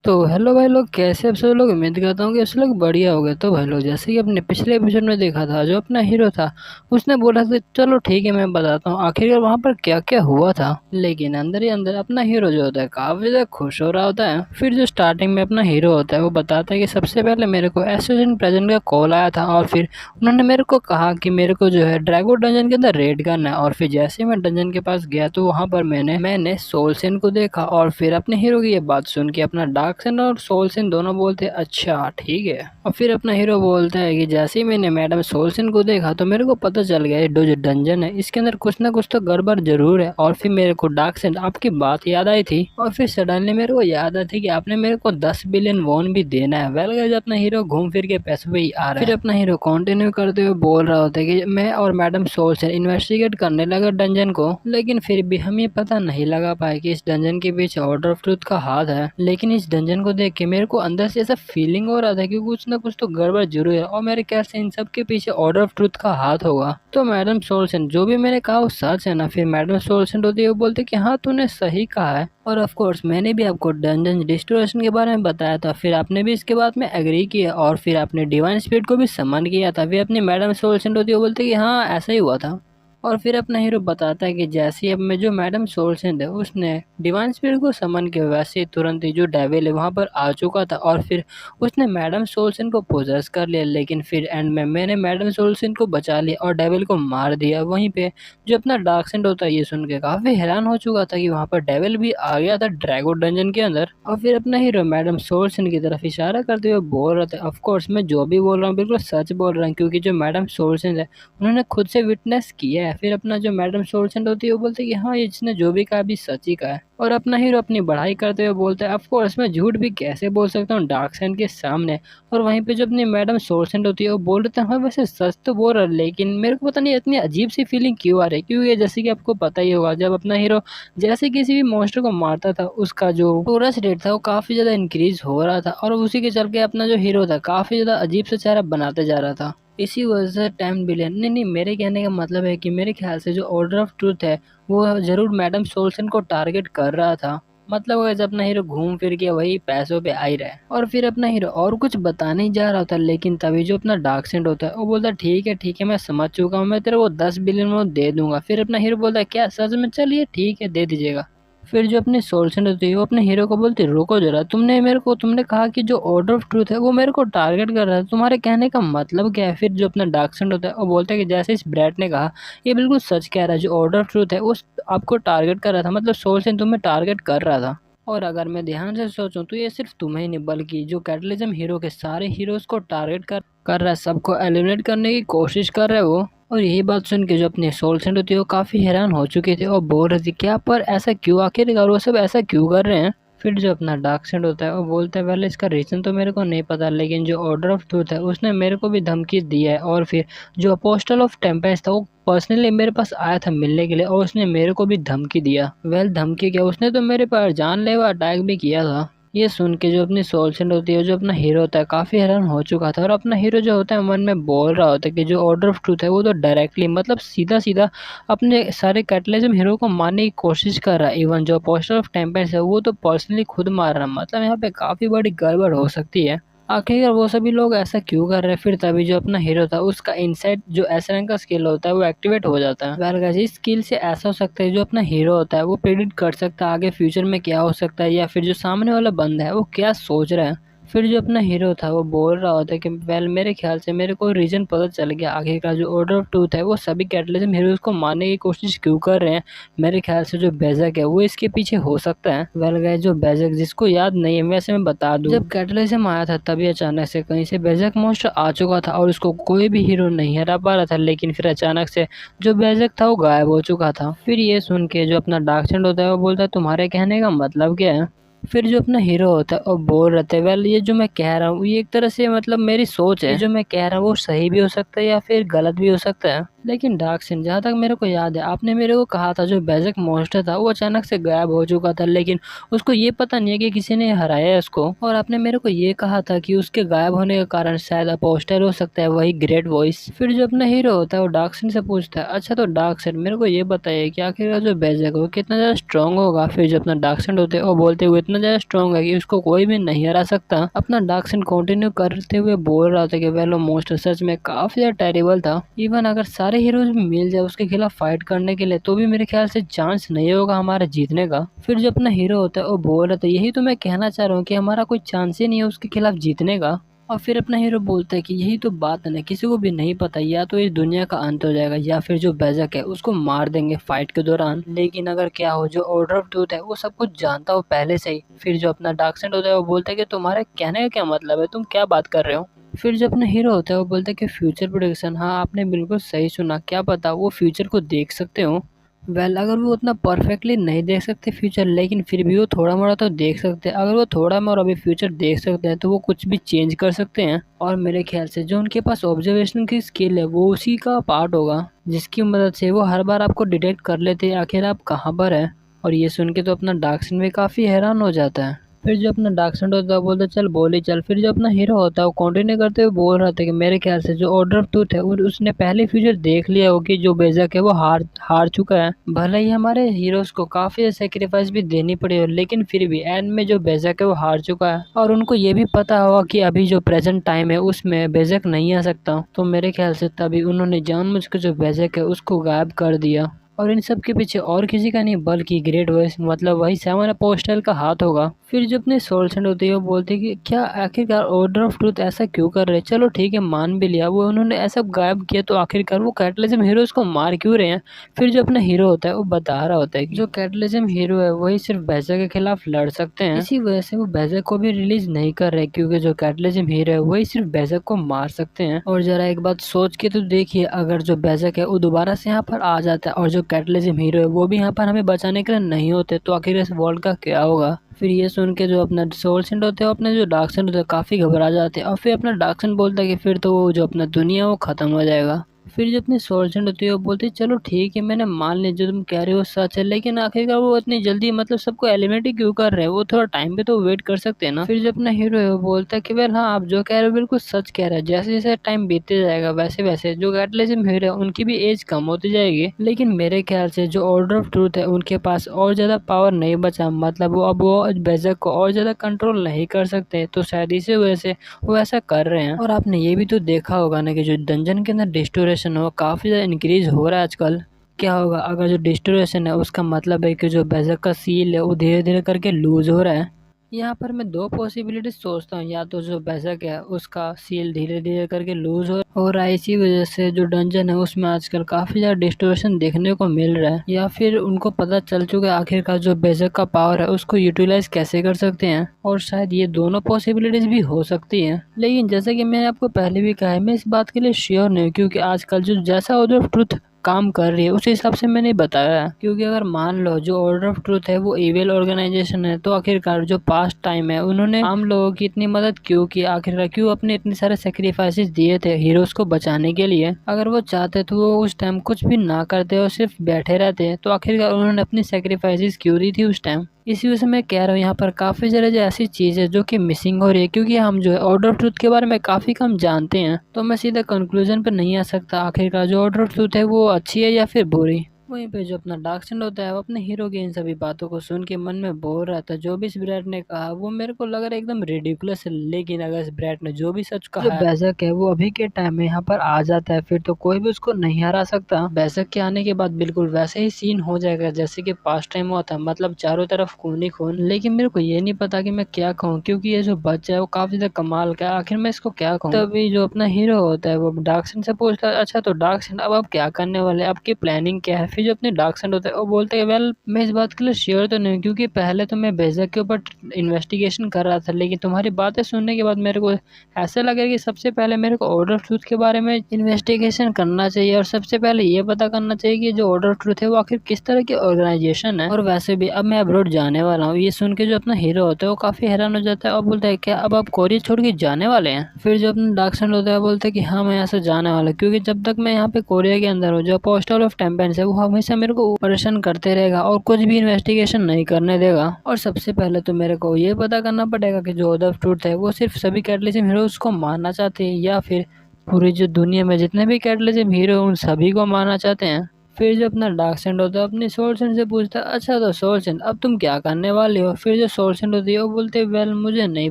तो हेलो भाई लोग, कैसे आप सब लोग। उम्मीद करता हूँ कि आप सब लोग बढ़िया हो गए। तो भाई लोग, जैसे कि अपने पिछले एपिसोड में देखा था, जो अपना हीरो था उसने बोला था चलो ठीक है मैं बताता हूँ आखिरकार वहाँ पर क्या क्या हुआ था। लेकिन अंदर ही अंदर अपना हीरो जो होता है काफी ज्यादा खुश हो रहा होता है। फिर जो स्टार्टिंग में अपना हीरो होता है वो बताता है कि सबसे पहले मेरे को एसोसिएशन प्रेजेंट का कॉल आया था और फिर उन्होंने मेरे को कहा कि मेरे को जो है ड्रैगो डंजन के अंदर रेड करना है। और फिर जैसे ही मैं डंजन के पास गया तो वहाँ पर मैंने सोल सेन को देखा। और फिर अपने हीरो की ये बात सुन के अपना डार्क सेन और सोल सेन दोनों बोलते हैं अच्छा ठीक है। और फिर अपना हीरो बोलता है कि जैसे ही मैंने मैडम सोल सेन को देखा तो मेरे को पता चल गया ये जो डंजन है इसके अंदर कुछ ना कुछ तो गड़बड़ जरूर है। और फिर मेरे को डार्क सेन आपकी बात याद आई थी और फिर सडनली मेरे को याद आई थी कि आपने मेरे को 10 बिलियन वॉन भी देना है। वेल गाइस, अपना हीरो घूम फिर के पैसों पे ही आ रहा है। फिर अपना हीरो कंटिन्यू करते हुए बोल रहा होता है कि मैं और मैडम सोल सेन इन्वेस्टिगेट करने लगा डंजन को, लेकिन फिर भी हम ये पता नहीं लगा पाए कि इस डंजन के पीछे ऑर्डर ऑफ ट्रूथ का हाथ है। लेकिन इस डंजन को देख के मेरे को अंदर से ऐसा फीलिंग हो रहा था कि कुछ ना कुछ तो गड़बड़ जरूर है और मेरे ख्याल से इन सब के पीछे ऑर्डर ऑफ ट्रूथ का हाथ होगा। तो मैडम सोल्सन जो भी मैंने कहा वो सच है ना। फिर मैडम सोल्सन होती है वो बोलते कि हाँ तूने सही कहा है और ऑफ कोर्स मैंने भी आपको डंजन डिस्ट्रोएशन के बारे में बताया था, फिर आपने भी इसके बाद में एग्री किया और फिर आपने डिवाइन स्पिरिट को भी समन किया था। फिर अपनी मैडम सोल्सन होती है वो बोलते कि हाँ ऐसा ही हुआ था। और फिर अपना हीरो बताता है कि जैसे ही अब में जो मैडम सोल्सेंड है उसने डिवाइन स्पिरिट को समन किया वैसे ही तुरंत ही जो डेविल है वहां पर आ चुका था और फिर उसने मैडम सोल्सेंड को पोजेस कर लिया। लेकिन फिर एंड में मैंने मैडम सोल्सेंड को बचा लिया और डेविल को मार दिया वहीं पे। जो अपना डार्कसेंड होता है ये सुन के काफी हैरान हो चुका था कि वहां पर डेविल भी आ गया था ड्रैगो डंजन के अंदर। और फिर अपना हीरो मैडम सोल्सेंड की तरफ इशारा करते हुए बोल रहा था ऑफ कोर्स मैं जो भी बोल रहा हूँ बिल्कुल सच बोल रहा हूँ क्योंकि जो मैडम सोल्सेंड है उन्होंने खुद से विटनेस किया है। फिर अपना जो मैडम सोल्सेंट होती है वो बोलते है कि हाँ इसने जो भी कहा भी सच ही कहा है। और अपना हीरो अपनी बढ़ाई करते हुए बोलता है ऑफ कोर्स मैं झूठ भी कैसे बोल सकता हूँ डार्क साइड के सामने। और वहीं पे जो अपनी मैडम सोल्सेंट होती है वो बोल रहे थे हाँ वैसे सच तो बोल रहा है लेकिन मेरे को पता नहीं इतनी अजीब सी फीलिंग क्यों आ रही है। क्योंकि जैसे कि आपको पता ही होगा जब अपना हीरो जैसे किसी भी मॉन्स्टर को मारता था उसका जो टोरस रेट था वो काफी ज्यादा इंक्रीज हो रहा था और उसी के चल के अपना जो हीरो था काफी ज्यादा अजीब सा चेहरा बनाते जा रहा था। इसी वजह से 10 बिलियन नहीं नहीं, मेरे कहने का मतलब है कि मेरे ख्याल से जो ऑर्डर ऑफ ट्रूथ है वो जरूर मैडम सोल्सन को टारगेट कर रहा था। मतलब वैसे अपना हीरो घूम फिर के वही पैसों पे आ ही रहा है। और फिर अपना हीरो और कुछ बताने ही जा रहा था लेकिन तभी जो अपना डार्क सेंट होता है वो बोलता है ठीक है मैं समझ चुका हूँ मैं तेरे को 10 बिलियन वो दे दूंगा। फिर अपना हीरो बोलता है क्या सच में, चलिए ठीक है दे दीजिएगा। फिर जो अपनी सोल्सन होती है वो अपने हीरो को बोलती है रुको जरा, तुमने कहा कि जो ऑर्डर ऑफ ट्रूथ है वो मेरे को टारगेट कर रहा है, तुम्हारे कहने का मतलब क्या है। फिर जो अपना डार्कसेंड होता है वो बोलता है कि जैसे इस ब्रैट ने कहा ये बिल्कुल सच कह रहा है, जो ऑर्डर ऑफ ट्रूथ है वो आपको टारगेट कर रहा था, मतलब सोल्सन तुम्हें टारगेट कर रहा था। और अगर मैं ध्यान से सोचूं तो ये सिर्फ तुम्हें ही नहीं बल्कि जो कैटलिज्म हीरो के सारे हीरोज को टारगेट कर रहा है, सबको एलिमिनेट करने की कोशिश कर रहा है वो। और यही बात सुन के जो अपने सोल सेंट होती है वो काफी हैरान हो चुके थे और बोल रहे थे क्या पर ऐसा क्यों, आखिरकार वो सब ऐसा क्यों कर रहे हैं। फिर जो अपना डार्क सेंट होता है वो बोलता है पहले इसका रीजन तो मेरे को नहीं पता लेकिन जो ऑर्डर ऑफ ट्रूथ है उसने मेरे को भी धमकी दी है। और फिर जो अपोस्टल ऑफ टेम्पेस्ट था वो पर्सनली मेरे पास आया था मिलने के लिए और उसने मेरे को भी धमकी दिया। वेल धमकी क्या, उसने तो मेरे पर जानलेवा अटैक भी किया था। ये सुन के जो अपनी सोल्सेंट होती है जो अपना हीरो होता है काफी हैरान हो चुका था और अपना हीरो जो होता है मन में बोल रहा होता है कि जो ऑर्डर ऑफ ट्रूथ है वो तो डायरेक्टली मतलब सीधा सीधा अपने सारे कैटलिज्म हीरो को मारने की कोशिश कर रहा है। इवन जो पोस्टर ऑफ टेम्पेस्ट है वो तो पर्सनली खुद मार रहा है, मतलब यहाँ पे काफी बड़ी गड़बड़ हो सकती है। आखिरकार वो सभी लोग ऐसा क्यों कर रहे हैं। फिर तभी जो अपना हीरो था उसका इनसाइट जो एस रैंक का स्किल होता है वो एक्टिवेट हो जाता है। वेल गाइस, इस स्किल से ऐसा हो सकता है जो अपना हीरो होता है वो प्रेडिक्ट कर सकता है आगे फ्यूचर में क्या हो सकता है या फिर जो सामने वाला बंदा है वो क्या सोच रहा है। फिर जो अपना हीरो था वो बोल रहा होता है कि वेल मेरे ख्याल से मेरे को रीजन पता चल गया आखिरकार जो ऑर्डर ऑफ ट्रूथ है वो सभी कैटलिज्म हीरोज को मारने की कोशिश क्यों कर रहे हैं। मेरे ख्याल से जो बेजक है वो इसके पीछे हो सकता है। वेल गाइस, जो बेजक जिसको याद नहीं है वैसे मैं बता दूं जब कैटलिज्म आया था तभी अचानक से कहीं से बेजक मॉन्स्टर आ चुका था और उसको कोई भी हीरो नहीं हरा पा रहा था। लेकिन फिर अचानक से जो बेजक था वो गायब हो चुका था। फिर ये सुन के जो अपना डार्क सेंड होता है वो बोलता है तुम्हारे कहने का मतलब क्या है। फिर जो अपना हीरो होता है और बोल रहे थे वेल ये जो मैं कह रहा हूँ ये एक तरह से मतलब मेरी सोच है, ये जो मैं कह रहा हूँ वो सही भी हो सकता है या फिर गलत भी हो सकता है। लेकिन डार्क सिन, जहाँ तक मेरे को याद है, आपने मेरे को कहा था जो बेज़क मॉन्स्टर था वो अचानक से गायब हो चुका था, लेकिन उसको ये पता नहीं है कि किसी ने हराया है उसको। और आपने मेरे को ये कहा था कि उसके गायब होने के कारण शायद अपोस्टर हो सकता है, वही ग्रेट वॉइस। फिर जो अपना हीरो होता है वो डार्क सिन से पूछता है, अच्छा तो डार्क सिन मेरे को ये बताइए कि आखिरकार जो बेज़क है वो कितना ज़्यादा स्ट्रॉन्ग होगा। फिर जो अपना डार्क सिन होते हैं वो बोलते हुए इतना ज़्यादा स्ट्रॉन्ग है कि उसको कोई भी नहीं हरा सकता। अपना डार्क सिन कंटिन्यू करते हुए बोल रहा था कि वेलो मोस्टर सच में काफी ज्यादा टेरिबल था। इवन अगर सारे हीरोज भी मिल जाए उसके खिलाफ फाइट करने के लिए तो भी मेरे ख्याल से चांस नहीं होगा हमारे जीतने का। फिर जो अपना हीरो होता है वो बोल रहा था, यही तो मैं कहना चाह रहा हूँ कि हमारा कोई चांस ही नहीं है उसके खिलाफ जीतने का। और फिर अपना हीरो बोलता है कि यही तो बात है ना, किसी को भी नहीं पता, या तो इस दुनिया का अंत हो जाएगा या फिर जो बेज़क है उसको मार देंगे फाइट के दौरान। लेकिन अगर क्या हो, जो ऑर्डर ऑफ ट्रूथ है वो सब कुछ जानता हो पहले से ही। फिर जो अपना डार्कसेंड होता है वो बोलता है कि तुम्हारे कहने का क्या मतलब है, तुम क्या बात कर रहे हो। फिर जो अपना हीरो होता है वो बोलता है कि फ्यूचर प्रेडिक्शन, हाँ आपने बिल्कुल सही सुना, क्या पता वो फ्यूचर को देख सकते हो। अगर वो उतना परफेक्टली नहीं देख सकते फ्यूचर, लेकिन फिर भी वो थोड़ा मोड़ा तो देख सकते हैं। अगर वो थोड़ा मोड़ा भी फ्यूचर देख सकते हैं तो वो कुछ भी चेंज कर सकते हैं। और मेरे ख्याल से जो उनके पास ऑब्जर्वेशन की स्किल है वो उसी का पार्ट होगा, जिसकी मदद से वो हर बार आपको डिटेक्ट कर लेते हैं आखिर आप कहाँ पर है। और ये सुन के तो अपना डार्कसन भी काफ़ी हैरान हो जाता है। फिर जो अपना डार्कसेंड होता है बोलता है चल बोल ही चल। फिर जो अपना हीरो होता है वो कंटिन्यू करते हुए बोल रहा था कि मेरे ख्याल से जो ऑर्डर ऑफ टूथ है उसने पहले फ्यूचर देख लिया हो कि जो बेज़क है वो हार हार चुका है। भले ही हमारे हीरोज को काफी सेक्रीफाइस भी देनी पड़ी हो, लेकिन फिर भी एंड में जो बेज़क है वो हार चुका है। और उनको ये भी पता होगा कि अभी जो प्रेजेंट टाइम है उसमें बेज़क नहीं आ सकता। तो मेरे ख्याल से तभी उन्होंने जानबूझकर जो बेज़क है उसको गायब कर दिया। और इन सब के पीछे और किसी का नहीं बल्कि ग्रेट वॉइस, मतलब वही सेवन अपोस्टल का हाथ होगा। फिर जो अपने सोल सेंड होती है वो बोलती है कि क्या आखिरकार ऑर्डर ऑफ ट्रूथ ऐसा क्यों कर रहे हैं। चलो ठीक है मान भी लिया वो उन्होंने ऐसा गायब किया, तो आखिरकार वो कैटलिज्म हीरोज को मार क्यों रहे हैं। फिर जो अपना हीरो होता है वो बता रहा होता है कि जो कैटलिज्म हीरो है वही सिर्फ बेज़क के खिलाफ लड़ सकते हैं, इसी वजह से वो बेज़क को भी रिलीज नहीं कर रहे, क्योंकि जो कैटलिज्म हीरो है वही सिर्फ बेज़क को मार सकते हैं। और जरा एक बात सोच के तो देखिए, अगर जो बेज़क है वो दोबारा से यहाँ पर आ जाता है और जो कैटलिज्म हीरो है वो भी यहाँ पर हमें बचाने के लिए नहीं होते, तो आखिर इस वर्ल्ड का क्या होगा। फिर ये सुन के जो अपना सोल सेंड होते हैं अपने जो डार्क सेंड होते हैं काफी घबरा जाते हैं। और फिर अपना डार्क सेंड बोलता है कि फिर तो वो जो अपना दुनिया वो खत्म हो जाएगा। फिर जो अपनी सोल सेंड होती है वो बोलती है चलो ठीक है मैंने मान लिया जो तुम कह रहे हो सच है, लेकिन आखिरकार वो इतनी जल्दी मतलब सबको एलिमिनेट ही क्यों कर रहे हैं, वो थोड़ा टाइम पे तो वेट कर सकते हैं ना। फिर जो अपना हीरो है वो बोलता है कि वेल हाँ आप जो कह रहे हो बिल्कुल सच कह रहे हैं, जैसे जैसे टाइम बीतते जाएगा वैसे वैसे जो कैटलिज्म हीरो है उनकी भी एज कम होती जाएगी। लेकिन मेरे ख्याल से जो ऑर्डर ऑफ ट्रूथ है उनके पास और ज्यादा पावर नहीं बचा, मतलब वो अब वो बेज़क को और ज्यादा कंट्रोल नहीं कर सकते, तो शायद इसी वजह से वो ऐसा कर रहे हैं। और आपने ये भी तो देखा होगा ना कि जो डंजन के अंदर डिस्टोरेशन हो काफी ज्यादा इंक्रीज हो रहा है आजकल। क्या होगा अगर जो डिस्टोरेशन है उसका मतलब है कि जो बेज़क का सील है वो धीरे धीरे करके लूज हो रहा है। यहाँ पर मैं दो पॉसिबिलिटी सोचता हूँ, या तो जो बेज़क है उसका सील धीरे धीरे करके लूज हो रहा है, इसी वजह से जो डंजन है उसमें आजकल काफी ज्यादा डिस्टोरेशन देखने को मिल रहा है, या फिर उनको पता चल चुका है आखिरकार जो बेज़क का पावर है उसको यूटिलाइज कैसे कर सकते हैं। और शायद ये दोनों पॉसिबिलिटीज भी हो सकती हैं। लेकिन जैसे कि मैंने आपको पहले भी कहा है मैं इस बात के लिए श्योर नहीं हूँ, क्योंकि आजकल जो जैसा ऑर्डर ऑफ ट्रुथ काम कर रही है उस हिसाब से मैंने बताया है। क्योंकि अगर मान लो जो ऑर्डर ऑफ ट्रूथ है वो इविल ऑर्गेनाइजेशन है, तो आखिरकार जो पास्ट टाइम है उन्होंने आम लोगों की इतनी मदद क्यों की, आखिरकार क्यों अपने इतने सारे सेक्रीफाइसेस दिए थे हीरोज को बचाने के लिए। अगर वो चाहते तो वो उस टाइम कुछ भी ना करते और सिर्फ बैठे रहते, तो आखिरकार उन्होंने अपनी सेक्रीफाइसेस क्यों दी थी उस टाइम। इसी वजह से मैं कह रहा हूँ यहाँ पर काफ़ी सारी जो ऐसी चीज़ है जो कि मिसिंग हो रही है, क्योंकि हम जो है ऑर्डर ऑफ ट्रूथ के बारे में काफ़ी कम जानते हैं, तो मैं सीधा कंक्लूजन पर नहीं आ सकता आखिरकार जो ऑर्डर ऑफ ट्रूथ है वो अच्छी है या फिर बुरी। वहीं पे जो अपना डार्कसेंड होता है वो अपने हीरो की इन सभी बातों को सुन के मन में बोल रहा था, जो भी इस ब्रैट ने कहा वो मेरे को लग रहा है एकदम रिडिकुलस है, लेकिन अगर इस ब्रैट ने जो भी सच कहा जो बेज़क है वो अभी के टाइम में यहाँ पर आ जाता है फिर तो कोई भी उसको नहीं हरा सकता। बेज़क के आने के बाद बिल्कुल वैसे ही सीन हो जाएगा जैसे कि पास्ट टाइम हुआ था, मतलब चारों तरफ खून ही खून। लेकिन मेरे को ये नहीं पता कि मैं क्या कहूँ, क्योंकि ये जो बच्चा है वो काफी ज्यादा कमाल का है, आखिर मैं इसको क्या कहूँ। तभी जो अपना हीरो होता है वो डार्कसेंड से पूछता है अच्छा तो डार्कसेंड अब आप क्या करने वाले, आपकी प्लानिंग क्या है। फिर जो अपने डार्क सेंड होता है वो बोलते हैं वेल मैं इस बात के लिए श्योर तो नहीं हूँ, क्योंकि पहले तो मैं बेज़क के ऊपर इन्वेस्टिगेशन कर रहा था, लेकिन तुम्हारी बातें सुनने के बाद मेरे को ऐसा लगा कि सबसे पहले मेरे को ऑर्डर ऑफ ट्रूथ के बारे में इन्वेस्टिगेशन करना चाहिए और सबसे पहले ये पता करना चाहिए कि जो ऑर्डर ऑफ ट्रूथ है वो आखिर किस तरह की ऑर्गेनाइजेशन है। और वैसे भी अब मैं अब्रॉड जाने वाला हूँ। ये सुन के जो अपना हीरो होता है वो काफी हैरान हो जाता है और बोलता है क्या अब आप कोरिया छोड़ के जाने वाले हैं। फिर जो अपना डार्क सेंड होता है बोलता है कि हाँ मैं यहाँ से जाने वाला, क्योंकि जब तक मैं यहाँ पे कोरिया के अंदर हूँ जो पोस्टल ऑफ टेम्पेंस है वो हमेशा मेरे को परेशान करते रहेगा और कुछ भी इन्वेस्टिगेशन नहीं करने देगा। और सबसे पहले तो मेरे को ये पता करना पड़ेगा कि जो ऑर्डर ऑफ ट्रूथ है वो सिर्फ सभी कैटलिज्म हीरोज को मारना चाहते हैं या फिर पूरी जो दुनिया में जितने भी कैटलिज्म हीरो उन सभी को मारना चाहते हैं। फिर जो अपना डार्क सेंड होता है अपनी सोल सेंड से पूछता है अच्छा तो सोल सेंड अब तुम क्या करने वाले हो। फिर जो सोल सेंड होती है वो बोलते वेल मुझे नहीं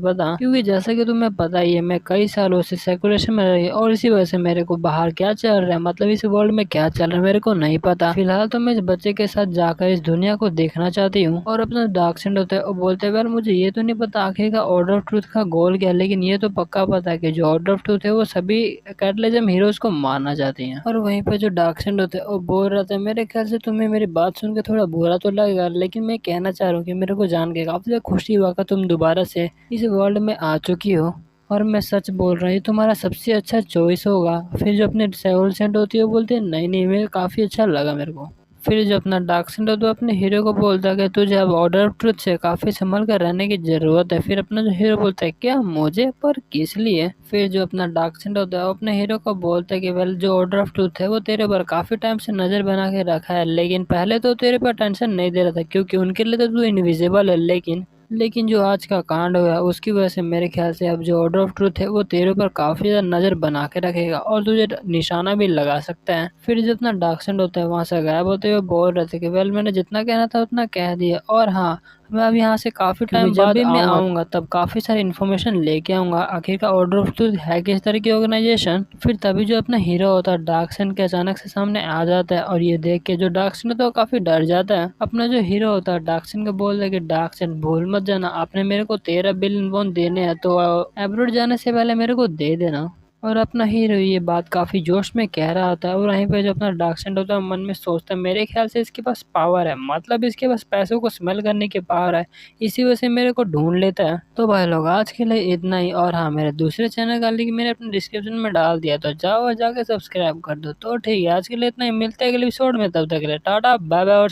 पता, क्योंकि जैसा कि तुम्हें पता ही है मैं कई सालों से सेकुलेशन में रही और इसी वजह से मेरे को बाहर क्या चल रहा है, मतलब इस वर्ल्ड में क्या चल रहा है मेरे को नहीं पता। फिलहाल तो मैं इस बच्चे के साथ जाकर इस दुनिया को देखना चाहती हूँ। और अपना डार्क सेंड होता है वो बोलते हैं वेल मुझे ये तो नहीं पता आखिर का ऑर्डर ऑफ ट्रूथ का गोल क्या है, लेकिन ये तो पक्का पता है कि जो ऑर्डर ऑफ ट्रूथ है वो सभी कैटलिज्म हीरोज को मारना चाहती हैं। और वहीं पे जो डार्क सेंड होता है वो बोल रहा था मेरे ख्याल से तुम्हें मेरी बात सुन के थोड़ा बुरा तो लगेगा, लेकिन मैं कहना चाह रहा हूँ कि मेरे को जान के काफी ज्यादा खुशी हुआ कि तुम दोबारा से इस वर्ल्ड में आ चुकी हो और मैं सच बोल रहा हूँ ये तुम्हारा सबसे अच्छा चॉइस होगा। फिर जो अपने सोल सेंड होती है वो बोलते हैं नहीं नहीं मेरे काफी अच्छा लगा मेरे को। फिर जो अपना डार्क सेंड होता है अपने हीरो को बोलता है कि तुझे अब ऑर्डर ऑफ ट्रुथ से काफी संभल कर रहने की जरूरत है। फिर अपना जो हीरो बोलता है क्या मुझे, पर किस लिए। फिर जो अपना डार्क सेंड होता है वो अपने हीरो को बोलता है कि वेल जो ऑर्डर ऑफ ट्रुथ है वो तेरे पर काफी टाइम से नजर बना के रखा है, लेकिन पहले तो तेरे पर टेंशन नहीं दे रहा था क्योंकि उनके लिए तो तू इनविजिबल है, लेकिन जो आज का कांड हुआ है उसकी वजह से मेरे ख्याल से अब जो ऑर्डर ऑफ ट्रूथ है वो तेरे ऊपर काफी ज्यादा नजर बना के रखेगा और तुझे निशाना भी लगा सकता है। फिर जितना डार्क सेंड होता है वहां से गायब होते हुए बोल रहे थे कि वेल मैंने जितना कहना था उतना कह दिया और हाँ मैं अब यहाँ से काफी टाइम जब भी मैं आऊंगा तब काफी सारी इन्फॉर्मेशन लेके आऊंगा आखिर का ऑर्डर ऑफ ट्रूथ है किस तरह की ऑर्गेनाइजेशन। फिर तभी जो अपना हीरो होता है डार्क सेंड के अचानक से सामने आ जाता है और ये देख के जो डार्क सेंड होता है वो काफी डर जाता है। अपना जो हीरो होता है डार्क सेंड को बोलता है कि डार्क सेंड भूल मत जाना आपने मेरे को 13 बिलियन वॉन देने हैं तो एब्रोड जाने से पहले मेरे को दे देना। और अपना हीरो ये बात काफी जोश में कह रहा होता है और वहीं पे जो अपना डार्क सेंड होता है मन में सोचता है मेरे ख्याल से इसके पास पावर है, मतलब इसके पास पैसों को स्मेल करने की पावर है, इसी वजह से मेरे को ढूंढ लेता है। तो भाई लोग आज के लिए इतना ही और हाँ मेरे दूसरे चैनल का लिंक मैंने अपने डिस्क्रिप्शन में डाल दिया तो जाओ और जाके सब्सक्राइब कर दो। तो ठीक है आज के लिए इतना ही, मिलते हैं अगले एपिसोड में, तब तक के लिए टाटा बाय बाय और